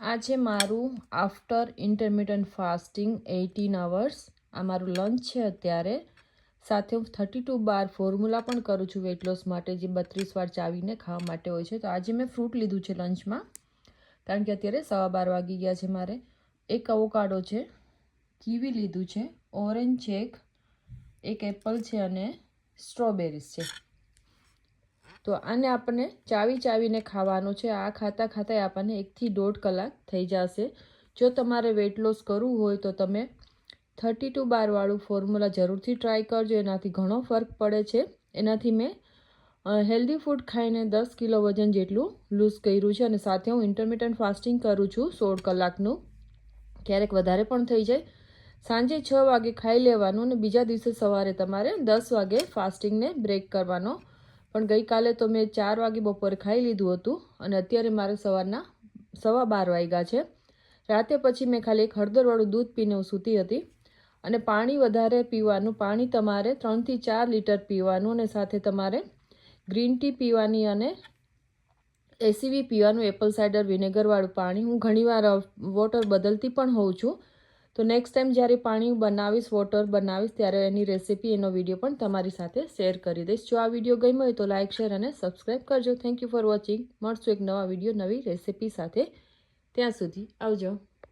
આ છે મારું આફ્ટર ઇન્ટરમિટન્ટ ફાસ્ટિંગ 18 અવર્સ. આ મારું લંચ છે અત્યારે. સાથે હું 32 બાર ફોર્મ્યુલા પણ કરું છું વેઇટ લોસ માટે, જે 32 વાર ચાવીને ખાવા માટે હોય છે. તો આજે મેં ફ્રૂટ લીધું છે લંચમાં, કારણ કે અત્યારે 12:15 વાગી ગયા છે મારે. એક અવોકાડો છે, કીવી લીધું છે, ઓરેન્જ ચેક, એક એપલ છે અને સ્ટ્રોબેરીઝ છે. તો આને આપણને ચાવીને ખાવાનું છે. આ ખાતા ખાતા આપણને 1 થી 1.5 કલાક થઈ જશે. જો તમારે વેઇટ લોસ કરવું હોય તો તમે 32 બારવાળું ફોર્મ્યુલા જરૂરથી ટ્રાય કરજો. એનાથી ઘણો ફરક પડે છે. એનાથી મેં હેલ્ધી ફૂડ ખાઈને 10 કિલો વજન જેટલું લૂઝ કર્યું છે. અને સાથે હું ઇન્ટરમિટન્ટ ફાસ્ટિંગ કરું છું 16 કલાકનું. ક્યારેક વધારે પણ થઈ જાય. સાંજે 6 વાગે ખાઈ લેવાનું અને બીજા દિવસે સવારે તમારે 10 વાગે ફાસ્ટિંગને બ્રેક કરવાનો. પણ ગઈકાલે તો મેં 4 વાગે બપોરે ખાઈ લીધું હતું અને અત્યારે મારે સવારના 12:15 વાગ્યા છે. રાતે પછી મેં ખાલી એક હળદરવાળું દૂધ પીને હું સૂતી હતી. અને પાણી વધારે પીવાનું. પાણી તમારે 3 થી 4 લીટર પીવાનું અને સાથે તમારે ગ્રીન ટી પીવાની અને એસીવી પીવાનું, એપલ સાઇડર વિનેગરવાળું પાણી. હું ઘણીવાર વોટર બદલતી પણ હોઉં છું. તો નેક્સ્ટ ટાઈમ જ્યારે પાણી બનાવીશ, વોટર બનાવીશ, ત્યારે એની રેસીપી, એનો વિડીયો પણ તમારી સાથે શેર કરી દઈશ. જો આ વિડીયો ગમ્યો હોય તો લાઇક, શેર અને સબસ્ક્રાઈબ કરજો. Thank you for watching. મળશું એક નવા વિડીયો, નવી રેસીપી સાથે. ત્યાં સુધી આવજો.